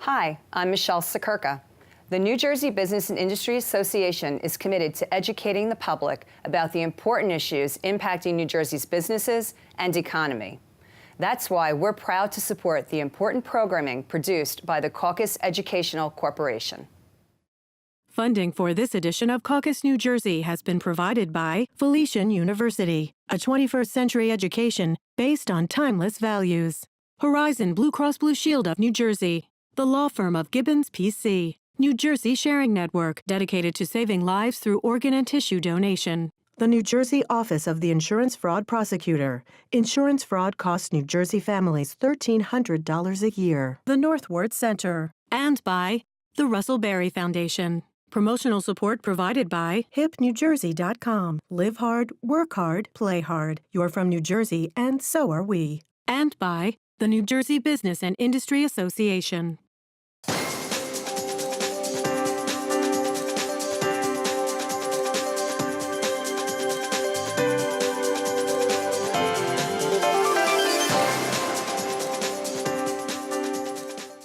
Hi, I'm Michelle Sakurka. The New Jersey Business and Industry Association is committed to educating the public about the important issues impacting New Jersey's businesses and economy. That's why we're proud to support the important programming produced by the Caucus Educational Corporation. Funding for this edition of Caucus New Jersey has been provided by Felician University, a 21st century education based on timeless values. Horizon Blue Cross Blue Shield of New Jersey, the law firm of Gibbons PC, New Jersey Sharing Network, dedicated to saving lives through organ and tissue donation. The New Jersey Office of the Insurance Fraud Prosecutor. Insurance fraud costs New Jersey families $1,300 a year. The Northward Center. And by the Russell Berry Foundation. Promotional support provided by hipnewjersey.com. Live hard, work hard, play hard. You're from New Jersey, and so are we. And by the New Jersey Business and Industry Association.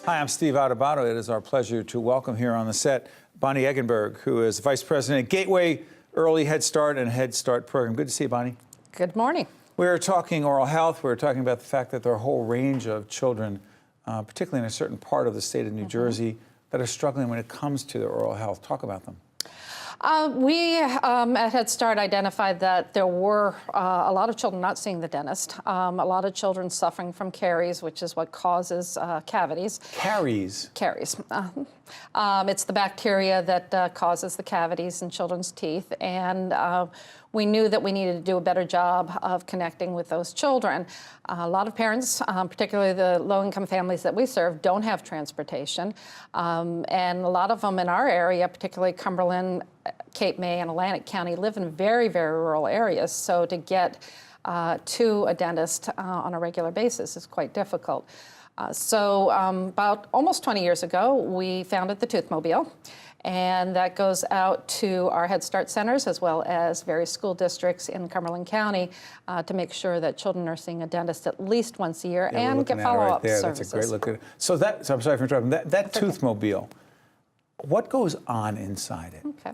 Hi, I'm Steve Adubato. It is our pleasure to welcome here on the set Bonnie Eggenburg, who is Vice President at Gateway Early Head Start and Head Start Program. Good to see you, Bonnie. Good morning. We were talking oral health. We were talking about the fact that there are a whole range of children, particularly in a certain part of the state of New Jersey, that are struggling when it comes to their oral health. Talk about them. We at Head Start identified that there were a lot of children not seeing the dentist, a lot of children suffering from caries, which is what causes cavities. Caries? Caries. It's the bacteria that causes the cavities in children's teeth, and we knew that we needed to do a better job of connecting with those children. A lot of parents, particularly the low-income families that we serve, don't have transportation, and a lot of them in our area, particularly Cumberland, Cape May, and Atlantic County, live in very, very rural areas, so to get to a dentist on a regular basis is quite difficult. So about almost 20 years ago, we founded the Toothmobile, and that goes out to our Head Start centers as well as various school districts in Cumberland County to make sure that children are seeing a dentist at least once a year and get follow-up services. That's a great look at it. So I'm sorry for interrupting. That Toothmobile, what goes on inside it? Okay.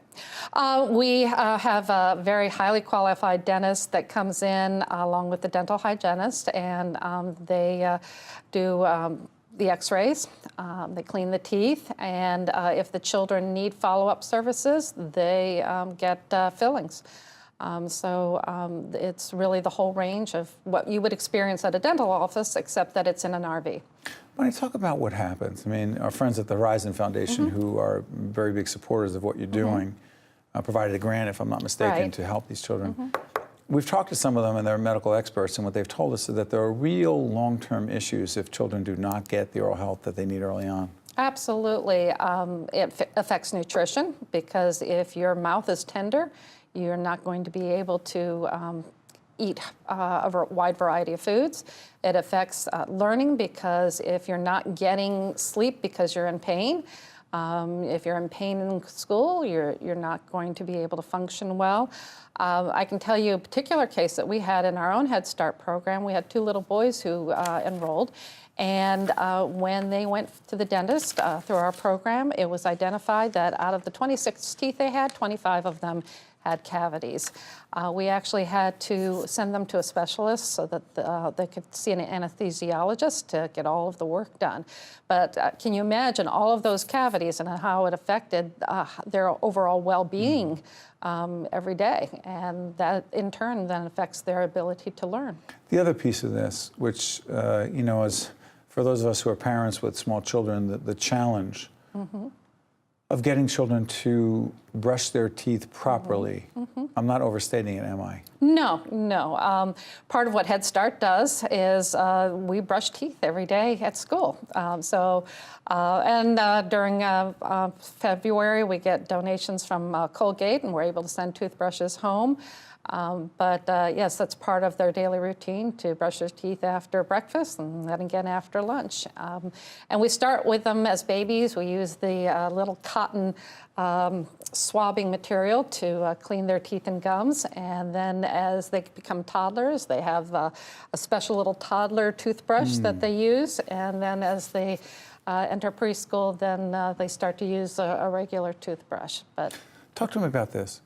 We have a very highly qualified dentist that comes in along with the dental hygienist, and they do the x-rays, they clean the teeth, and if the children need follow-up services, they get fillings. So it's really the whole range of what you would experience at a dental office, except that it's in an RV. When I talk about what happens, I mean, our friends at the Horizon Foundation, who are very big supporters of what you're doing, provided a grant, if I'm not mistaken, to help these children. We've talked to some of them, and they're medical experts, and what they've told us is that there are real long-term issues if children do not get the oral health that they need early on. Absolutely. It affects nutrition, because if your mouth is tender, you're not going to be able to eat a wide variety of foods. It affects learning, because if you're not getting sleep because you're in pain, if you're in pain in school, you're not going to be able to function well. I can tell you a particular case that we had in our own Head Start program. We had two little boys who enrolled, and when they went to the dentist through our program, it was identified that out of the 26 teeth they had, 25 of them had cavities. We actually had to send them to a specialist so that they could see an anesthesiologist to get all of the work done. But can you imagine all of those cavities and how it affected their overall well-being every day? And that, in turn, then affects their ability to learn. The other piece of this, which, you know, is for those of us who are parents with small children, the challenge of getting children to brush their teeth properly. I'm not overstating it, am I? No, no. Part of what Head Start does is we brush teeth every day at school. During February, we get donations from Colgate, and we're able to send toothbrushes home. Yes, that's part of their daily routine, to brush their teeth after breakfast and then again after lunch. And we start with them as babies. We use the little cotton swabbing material to clean their teeth and gums. And then as they become toddlers, they have a special little toddler toothbrush that they use. And then as they enter preschool, then they start to use a regular toothbrush. But talk to me about this.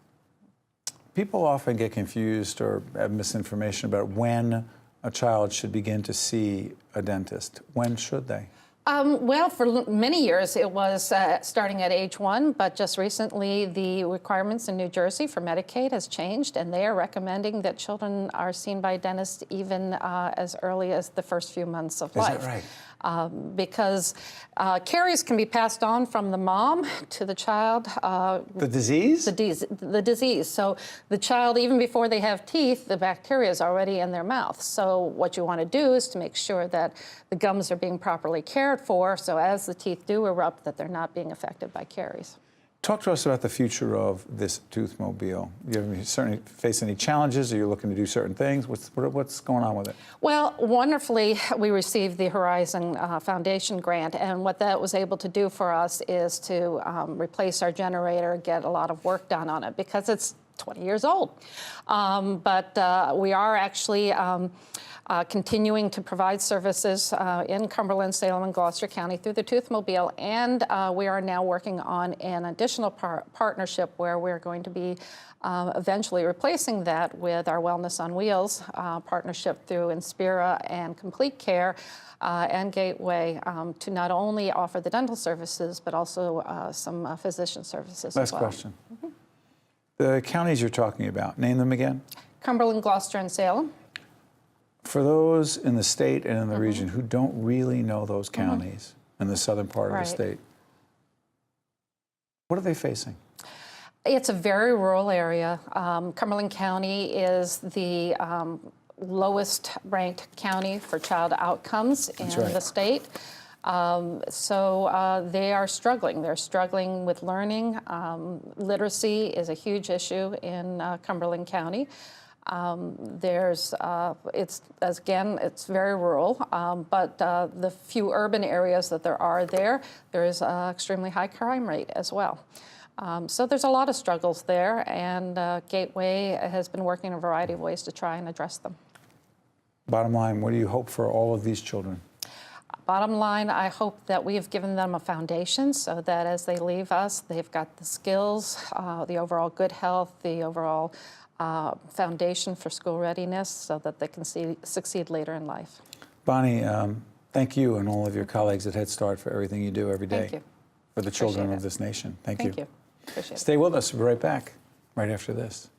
People often get confused or have misinformation about when a child should begin to see a dentist. When should they? Well, for many years it was starting at age 1, but just recently the requirements in New Jersey for Medicaid has changed, and they are recommending that children are seen by a dentist even as early as the first few months of life. Is that right? Because caries can be passed on from the mom to the child. The disease? The disease. So the child, even before they have teeth, the bacteria is already in their mouth. So what you want to do is to make sure that the gums are being properly cared for, so as the teeth do erupt, that they're not being affected by caries. Talk to us about the future of this toothmobile. You certainly face any challenges? Are you looking to do certain things? What's going on with it? Well, wonderfully, we received the Horizon Foundation grant, and what that was able to do for us is to replace our generator, get a lot of work done on it, because it's 20 years old. But we are actually continuing to provide services in Cumberland, Salem, and Gloucester County through the Toothmobile, and we are now working on an additional partnership where we're going to be eventually replacing that with our Wellness on Wheels partnership through Inspira and Complete Care and Gateway to not only offer the dental services, but also some physician services as well. Last question. The counties you're talking about, name them again. Cumberland, Gloucester, and Salem. For those in the state and in the region who don't really know those counties in the southern part of the state, what are they facing? It's a very rural area. Cumberland County is the lowest ranked county for child outcomes in the state. So they are struggling. They're struggling with learning. Literacy is a huge issue in Cumberland County. It's very rural, but the few urban areas that there is an extremely high crime rate as well. So there's a lot of struggles there, and Gateway has been working in a variety of ways to try and address them. Bottom line, what do you hope for all of these children? Bottom line, I hope that we have given them a foundation so that as they leave us, they've got the skills, the overall good health, the overall foundation for school readiness so that they can succeed later in life. Bonnie, thank you and all of your colleagues at Head Start for everything you do every day. Thank you. For the children of this nation. Thank you. Thank you. Appreciate it. Stay with us. We'll be right back, right after this.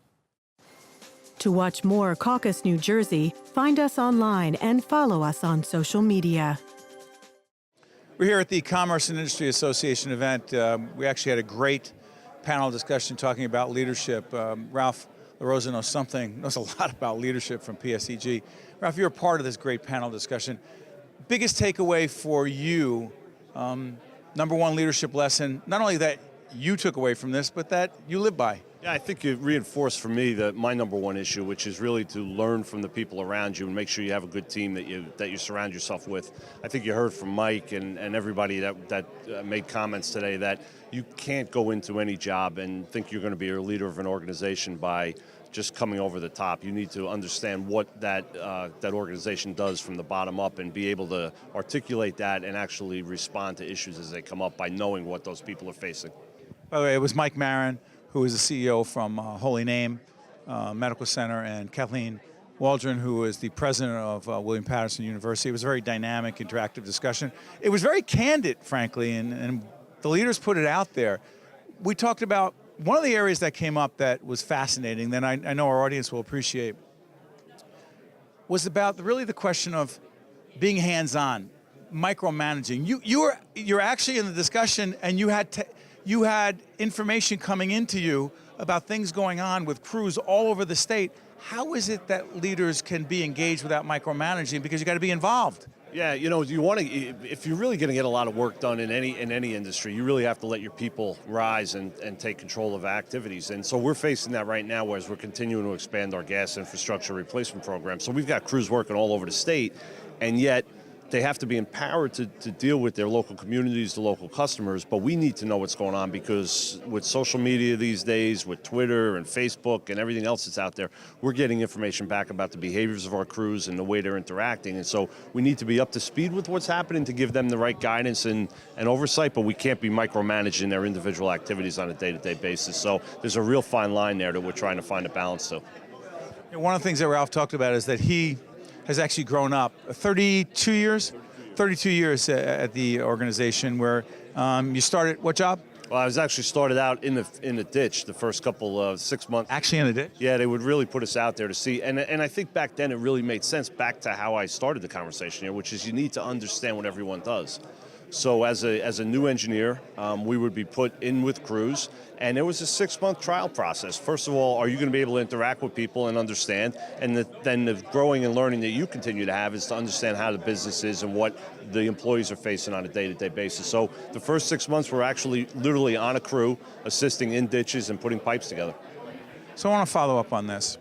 To watch more Caucus New Jersey, find us online and follow us on social media. We're here at the Commerce and Industry Association event. We actually had a great panel discussion talking about leadership. Ralph LaRossa knows a lot about leadership from PSE&G. Ralph, you're a part of this great panel discussion. Biggest takeaway for you, number one leadership lesson, not only that you took away from this, but that you live by. Yeah, I think it reinforced for me my number one issue, which is really to learn from the people around you and make sure you have a good team that you surround yourself with. I think you heard from Mike and everybody that made comments today that you can't go into any job and think you're going to be a leader of an organization by just coming over the top. You need to understand what that organization does from the bottom up and be able to articulate that and actually respond to issues as they come up by knowing what those people are facing. By the way, it was Mike Marin, who is the CEO from Holy Name Medical Center, and Kathleen Waldron, who is the president of William Patterson University. It was a very dynamic, interactive discussion. It was very candid, frankly, and the leaders put it out there. We talked about one of the areas that came up that was fascinating, that I know our audience will appreciate, was about really the question of being hands-on, micromanaging. You're actually in the discussion, and you had information coming into you about things going on with crews all over the state. How is it that leaders can be engaged without micromanaging? Because you got to be involved. Yeah, you know, if you're really going to get a lot of work done in any industry, you really have to let your people rise and take control of activities. And so we're facing that right now as we're continuing to expand our gas infrastructure replacement program. So we've got crews working all over the state, and yet they have to be empowered to deal with their local communities, the local customers, but we need to know what's going on, because with social media these days, with Twitter and Facebook and everything else that's out there, we're getting information back about the behaviors of our crews and the way they're interacting. And so we need to be up to speed with what's happening to give them the right guidance and oversight, but we can't be micromanaging their individual activities on a day-to-day basis. So there's a real fine line there that we're trying to find a balance to. One of the things that Ralph talked about is that he has actually grown up 32 years at the organization, where you started, what job? Well, I was actually started out in the ditch the first couple of 6 months. Actually in the ditch? Yeah, they would really put us out there to see, and I think back then it really made sense back to how I started the conversation here, which is you need to understand what everyone does. So as a new engineer, we would be put in with crews, and it was a 6-month trial process. First of all, are you going to be able to interact with people and understand? And then the growing and learning that you continue to have is to understand how the business is and what the employees are facing on a day-to-day basis. So the first 6 months were actually literally on a crew, assisting in ditches and putting pipes together. So I want to follow up on this.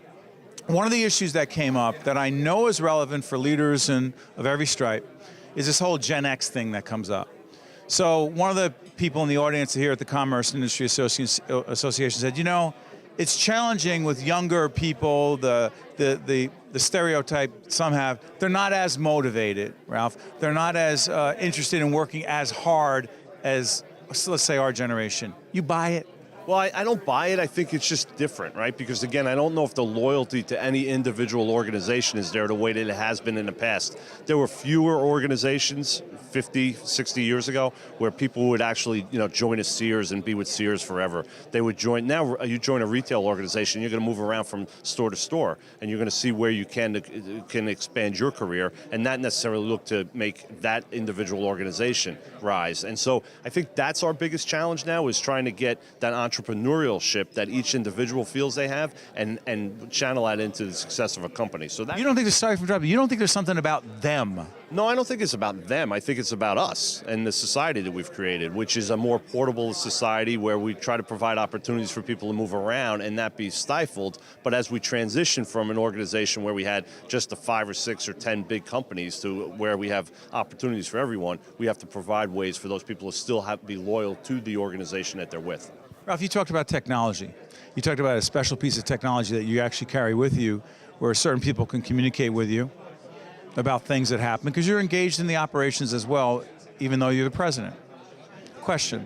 One of the issues that came up that I know is relevant for leaders of every stripe is this whole Gen X thing that comes up. So one of the people in the audience here at the Commerce Industry Association said, you know, it's challenging with younger people, the stereotype some have, they're not as motivated, Ralph. They're not as interested in working as hard as, let's say, our generation. You buy it? Well, I don't buy it. I think it's just different, right? Because again, I don't know if the loyalty to any individual organization is there the way that it has been in the past. There were fewer organizations 50, 60 years ago where people would actually, join a Sears and be with Sears forever. They would join, now you join a retail organization, you're going to move around from store to store, and you're going to see where you can expand your career and not necessarily look to make that individual organization rise. And so I think that's our biggest challenge now, is trying to get that entrepreneurship that each individual feels they have and channel that into the success of a company. So that, you don't think there's, sorry for interrupting, you don't think there's something about them? No, I don't think it's about them. I think it's about us and the society that we've created, which is a more portable society where we try to provide opportunities for people to move around and not be stifled. But as we transition from an organization where we had just the 5 or 6 or 10 big companies to where we have opportunities for everyone, we have to provide ways for those people to still be loyal to the organization that they're with. Ralph, you talked about technology. You talked about a special piece of technology that you actually carry with you where certain people can communicate with you about things that happen, because you're engaged in the operations as well, even though you're the president. Question,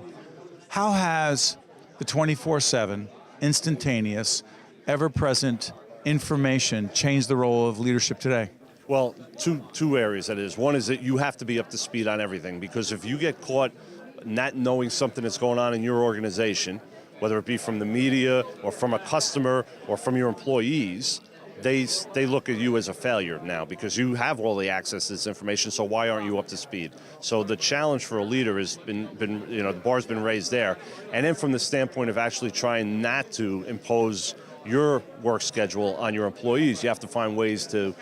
how has the 24/7, instantaneous, ever-present information changed the role of leadership today? Well, two areas that is. One is that you have to be up to speed on everything, because if you get caught not knowing something that's going on in your organization, whether it be from the media or from a customer or from your employees, they look at you as a failure now, because you have all the access to this information, so why aren't you up to speed? So the challenge for a leader has been the bar's been raised there. And then from the standpoint of actually trying not to impose your work schedule on your employees, you have to find ways to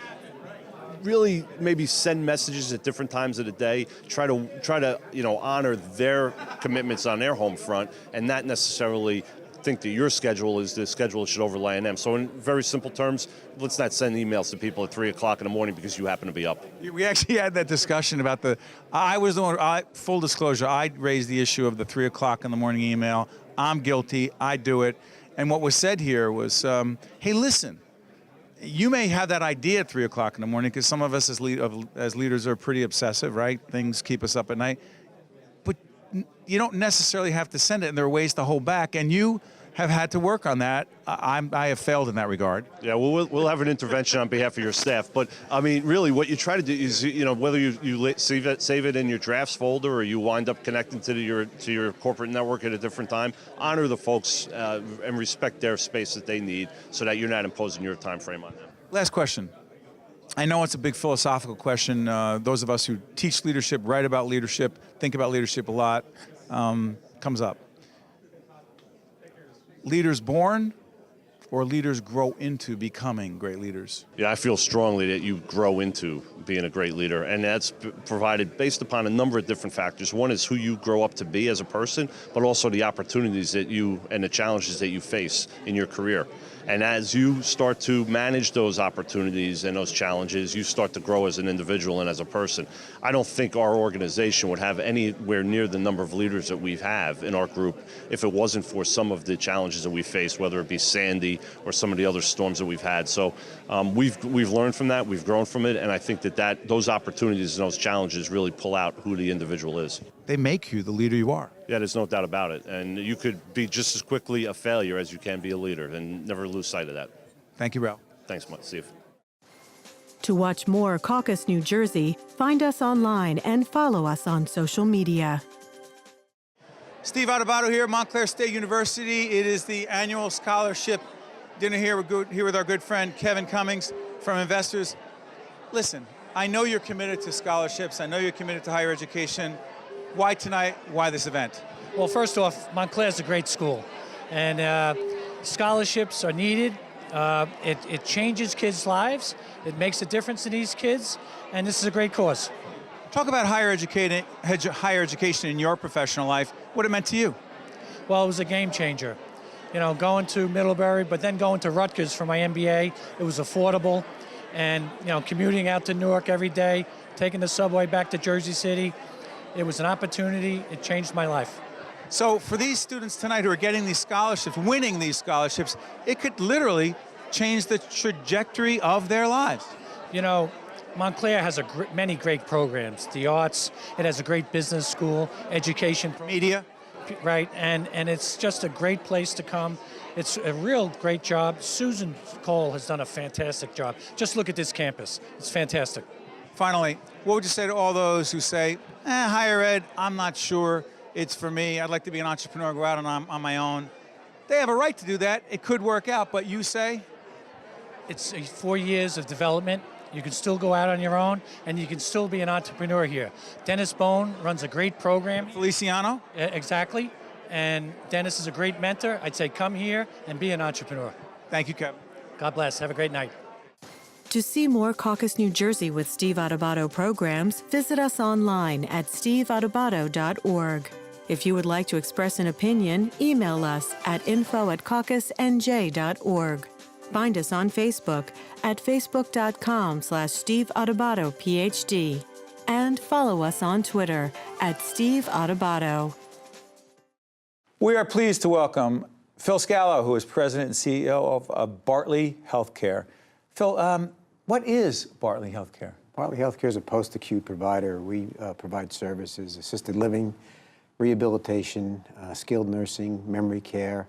really maybe send messages at different times of the day, try to honor their commitments on their home front, and not necessarily think that your schedule is the schedule that should overlay on them. So in very simple terms, let's not send emails to people at 3 o'clock in the morning because you happen to be up. We actually had that discussion about I was the one, full disclosure, I raised the issue of the 3 o'clock in the morning email. I'm guilty, I do it. And what was said here was, hey, listen, you may have that idea at 3 o'clock in the morning, because some of us as leaders are pretty obsessive, right? Things keep us up at night. But you don't necessarily have to send it, and there are ways to hold back, and you have had to work on that. I have failed in that regard. Yeah, well, we'll have an intervention on behalf of your staff. But, I mean, really, what you try to do is, whether you save it in your drafts folder or you wind up connecting to your corporate network at a different time, honor the folks and respect their space that they need so that you're not imposing your time frame on them. Last question. I know it's a big philosophical question. Those of us who teach leadership, write about leadership, think about leadership a lot, comes up. Leaders born or leaders grow into becoming great leaders? Yeah, I feel strongly that you grow into being a great leader, and that's provided based upon a number of different factors. One is who you grow up to be as a person, but also the opportunities that you and the challenges that you face in your career. And as you start to manage those opportunities and those challenges, you start to grow as an individual and as a person. I don't think our organization would have anywhere near the number of leaders that we have in our group if it wasn't for some of the challenges that we faced, whether it be Sandy or some of the other storms that we've had. So we've learned from that, we've grown from it, and I think that those opportunities and those challenges really pull out who the individual is. They make you the leader you are. Yeah, there's no doubt about it. And you could be just as quickly a failure as you can be a leader, and never lose sight of that. Thank you, Ralph. Thanks, Steve. To watch more Caucus New Jersey, find us online and follow us on social media. Steve Adubato here, Montclair State University. It is the annual scholarship dinner here. We're here with our good friend Kevin Cummings from Investors. Listen, I know you're committed to scholarships. I know you're committed to higher education. Why tonight? Why this event? Well, first off, Montclair is a great school, and scholarships are needed. It changes kids' lives. It makes a difference to these kids, and this is a great cause. Talk about higher education in your professional life, what it meant to you. Well, it was a game changer. You know, going to Middlebury, but then going to Rutgers for my MBA, it was affordable. And, you know, commuting out to Newark every day, taking the subway back to Jersey City, it was an opportunity. It changed my life. So for these students tonight who are getting these scholarships, winning these scholarships, it could literally change the trajectory of their lives. You know, Montclair has many great programs. The arts, it has a great business school, education. Media. Right, and it's just a great place to come. It's a real great job. Susan Cole has done a fantastic job. Just look at this campus. It's fantastic. Finally, what would you say to all those who say, higher ed, I'm not sure it's for me. I'd like to be an entrepreneur, go out on my own. They have a right to do that. It could work out, but you say? It's 4 years of development. You can still go out on your own, and you can still be an entrepreneur here. Dennis Bone runs a great program. Feliciano? Exactly. And Dennis is a great mentor. I'd say come here and be an entrepreneur. Thank you, Kevin. God bless. Have a great night. To see more Caucus New Jersey with Steve Adubato programs, visit us online at steveadubato.org. If you would like to express an opinion, email us at info@caucusnj.org. Find us on Facebook at facebook.com/Steve Adubato PhD. And follow us on Twitter at Steve Adubato. We are pleased to welcome Phil Scalo, who is President and CEO of Bartley Healthcare. Phil, what is Bartley Healthcare? Bartley Healthcare is a post-acute provider. We provide services, assisted living, rehabilitation, skilled nursing, memory care,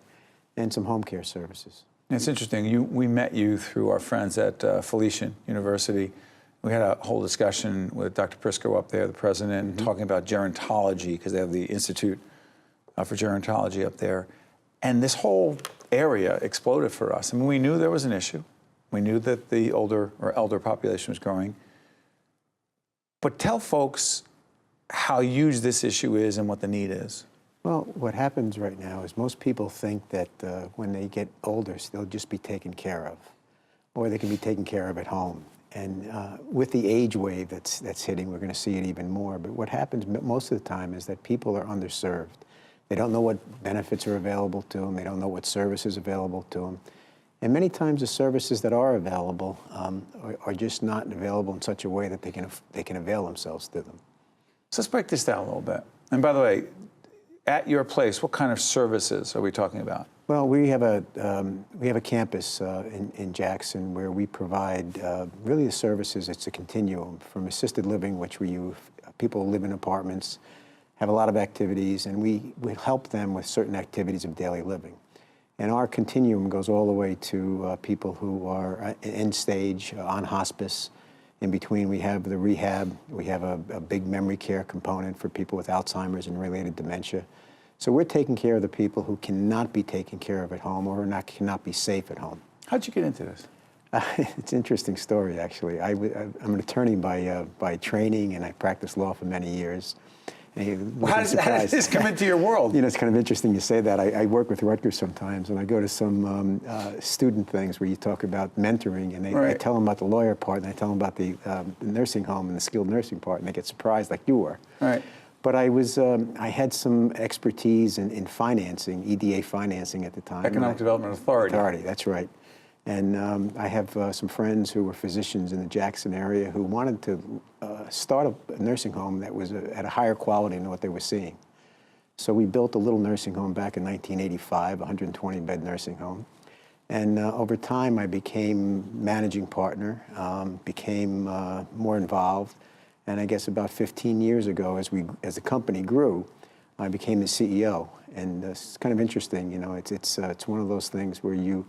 and some home care services. It's interesting. We met you through our friends at Felician University. We had a whole discussion with Dr. Prisco up there, the president, talking about gerontology, because they have the Institute for Gerontology up there. And this whole area exploded for us. I mean, we knew there was an issue. We knew that the elder population was growing. But tell folks how huge this issue is and what the need is. Well, what happens right now is most people think that when they get older, they'll just be taken care of, or they can be taken care of at home. And with the age wave that's hitting, we're going to see it even more. But what happens most of the time is that people are underserved. They don't know what benefits are available to them. They don't know what services are available to them. And many times the services that are available are just not available in such a way that they can avail themselves to them. So let's break this down a little bit. And by the way, at your place, what kind of services are we talking about? Well, we have a campus in Jackson where we provide really the services. It's a continuum from assisted living, which people live in apartments, have a lot of activities, and we help them with certain activities of daily living. And our continuum goes all the way to people who are end stage, on hospice. In between, we have the rehab. We have a big memory care component for people with Alzheimer's and related dementia. So we're taking care of the people who cannot be taken care of at home or cannot be safe at home. How'd you get into this? It's an interesting story, actually. I'm an attorney by training, and I practiced law for many years. Hey, How does this come into your world? You know, it's kind of interesting you say that. I work with Rutgers sometimes, and I go to some student things where you talk about mentoring, and I tell them about the lawyer part, and I tell them about the nursing home and the skilled nursing part, and they get surprised like you were. Right. But I had some expertise in financing, EDA financing at the time. Economic Development Authority. That's right. And I have some friends who were physicians in the Jackson area who wanted to start a nursing home that was at a higher quality than what they were seeing. So we built a little nursing home back in 1985, a 120-bed nursing home. And over time, I became managing partner, became more involved. And I guess about 15 years ago, as the company grew, I became the CEO. And it's kind of interesting, you know, it's one of those things where you,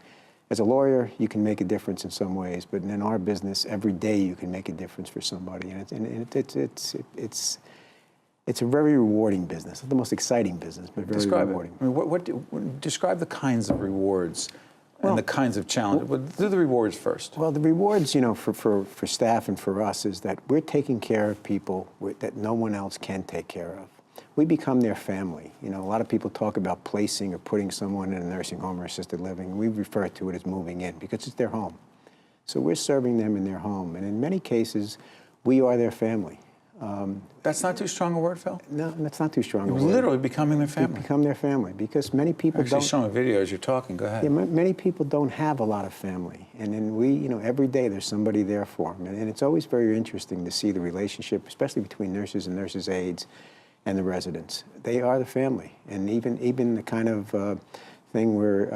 as a lawyer, you can make a difference in some ways, but in our business, every day you can make a difference for somebody, and it's a very rewarding business. Not the most exciting business, but very rewarding. I mean, describe the kinds of rewards and the kinds of challenges. But do the rewards first. Well, the rewards, you know, for staff and for us is that we're taking care of people that no one else can take care of. We become their family. You know, a lot of people talk about placing or putting someone in a nursing home or assisted living. We refer to it as moving in because it's their home. So we're serving them in their home. And in many cases, we are their family. That's not too strong a word, Phil? No, that's not too strong a You're word. literally becoming their family. We become their family because many people Actually, showing a video as you're talking. Go ahead. Yeah, many people don't have a lot of family. And then we, you know, every day there's somebody there for them. And it's always very interesting to see the relationship, especially between nurses and nurses' aides and the residents. They are the family. And even the kind of thing where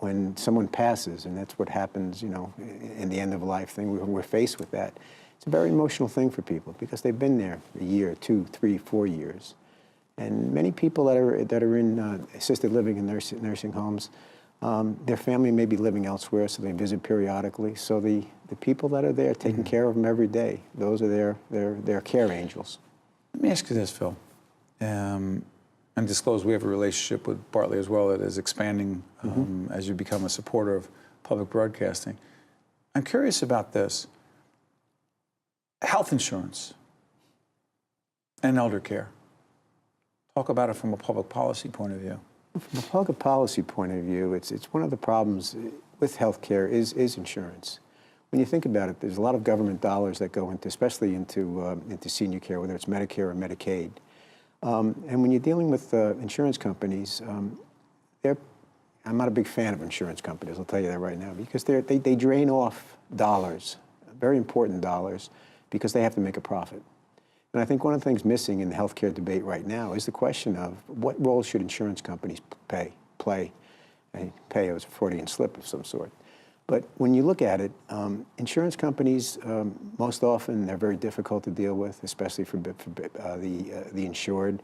when someone passes, and that's what happens, you know, in the end of life thing, we're faced with that. It's a very emotional thing for people because they've been there a year, 2, 3, 4 years. And many people that are in assisted living and nursing homes, their family may be living elsewhere, so they visit periodically. So the people that are there taking care of them every day, those are their care angels. Let me ask you this, Phil. And disclose we have a relationship with Bartley as well that is expanding as you become a supporter of public broadcasting. I'm curious about this. Health insurance and elder care. Talk about it from a public policy point of view. From a public policy point of view, it's one of the problems with healthcare is insurance. When you think about it, there's a lot of government dollars that go into, especially into senior care, whether it's Medicare or Medicaid. And when you're dealing with insurance companies, I'm not a big fan of insurance companies, I'll tell you that right now, because they drain off dollars, very important dollars, because they have to make a profit. And I think one of the things missing in the healthcare debate right now is the question of what role should insurance companies play? And pay is a Freudian slip of some sort. But when you look at it, insurance companies, most often, they're very difficult to deal with, especially for the insured.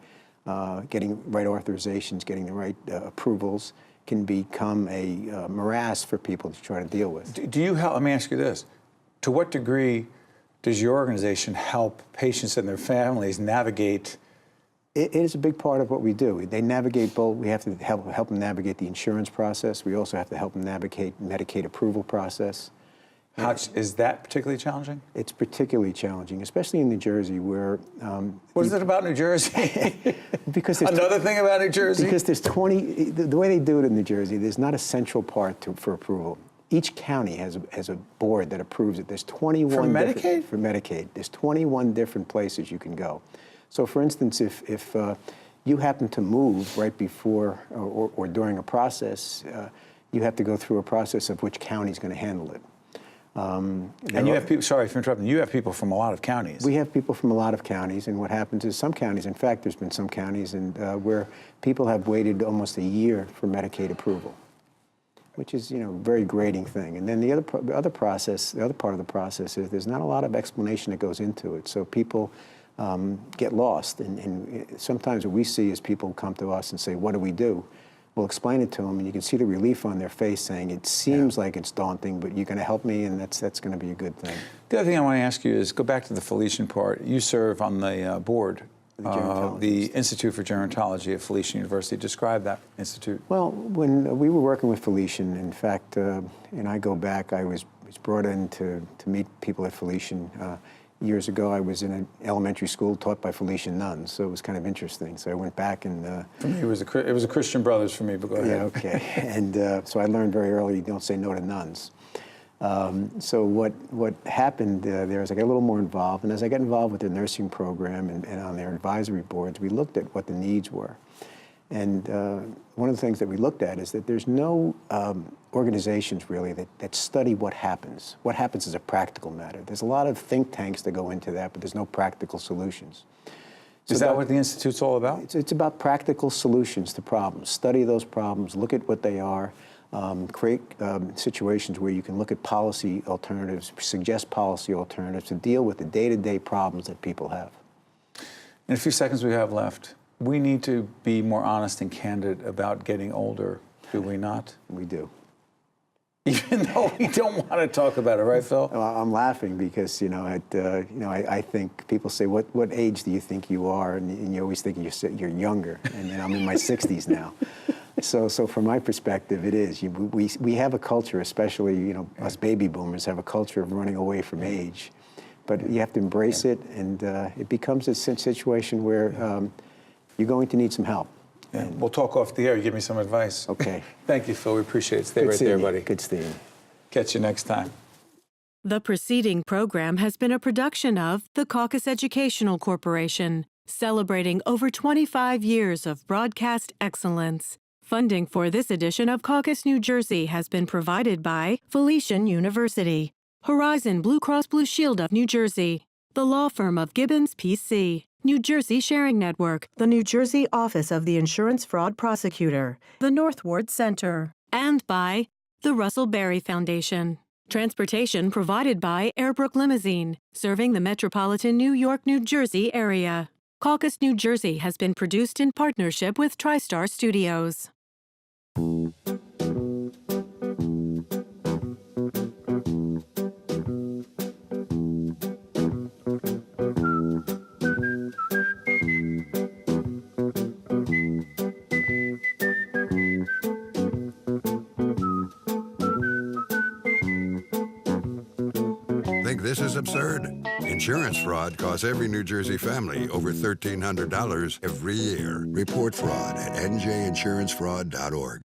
Getting right authorizations, getting the right approvals can become a morass for people to try to deal with. Do you help? Let me ask you this. To what degree does your organization help patients and their families navigate? It is a big part of what we do. They navigate both. We have to help them navigate the insurance process. We also have to help them navigate Medicaid approval process. How is that particularly challenging? It's particularly challenging, especially in New Jersey, where... what is it about New Jersey? Because another thing about New Jersey? Because there's 20... The way they do it in New Jersey, there's not a central part for approval. Each county has a board that approves it. There's 21... For Medicaid? For Medicaid. There's 21 different places you can go. So, for instance, if you happen to move right before or during a process, you have to go through a process of which county is going to handle it. And you have people, sorry for interrupting, you have people from a lot of counties. We have people from a lot of counties, and what happens is some counties, in fact, there's been some counties where people have waited almost a year for Medicaid approval, which is, you know, a very grating thing. And then the other part of the process is there's not a lot of explanation that goes into it. So people get lost. And sometimes what we see is people come to us and say, what do we do? We'll explain it to them, and you can see the relief on their face saying, it seems like it's daunting, but you're going to help me, and that's going to be a good thing. The other thing I want to ask you is, go back to the Felician part. You serve on the board of the Institute for Gerontology at Felician University. Describe that institute. Well, when we were working with Felician, in fact, and I go back, I was brought in to meet people at Felician Years ago, I was in an elementary school taught by Felician nuns, so it was kind of interesting. So I went back and... For me, it was a Christian Brothers for me, but go ahead. Yeah, okay. And so I learned very early, don't say no to nuns. So what happened there is I got a little more involved, and as I got involved with the nursing program and on their advisory boards, we looked at what the needs were. And one of the things that we looked at is that there's no organizations really that study what happens. What happens is a practical matter. There's a lot of think tanks that go into that, but there's no practical solutions. So is that what the Institute's all about? It's about practical solutions to problems. Study those problems, look at what they are, create situations where you can look at policy alternatives, suggest policy alternatives to deal with the day-to-day problems that people have. In a few seconds we have left, we need to be more honest and candid about getting older, do we not? We do. Even though we don't want to talk about it, right, Phil? Well, I'm laughing because I think people say, "What age do you think you are?" And you always think you're younger, and I'm in my 60s now. So from my perspective, it is. We have a culture, especially us baby boomers, have a culture of running away from age, but you have to embrace it, and it becomes a situation where you're going to need some help. Yeah. We'll talk off the air. You give me some advice. Okay. Thank you, Phil. We appreciate it. Stay right there, buddy. Good seeing you. Catch you next time. The preceding program has been a production of the Caucus Educational Corporation, celebrating over 25 years of broadcast excellence. Funding for this edition of Caucus New Jersey has been provided by Felician University, Horizon Blue Cross Blue Shield of New Jersey, the law firm of Gibbons PC, New Jersey Sharing Network, the New Jersey Office of the Insurance Fraud Prosecutor, the North Ward Center, and by the Russell Berry Foundation. Transportation provided by Airbrook Limousine, serving the metropolitan New York, New Jersey area. Caucus New Jersey has been produced in partnership with TriStar Studios. Think this is absurd? Insurance fraud costs every New Jersey family over $1,300 every year. Report fraud at njinsurancefraud.org.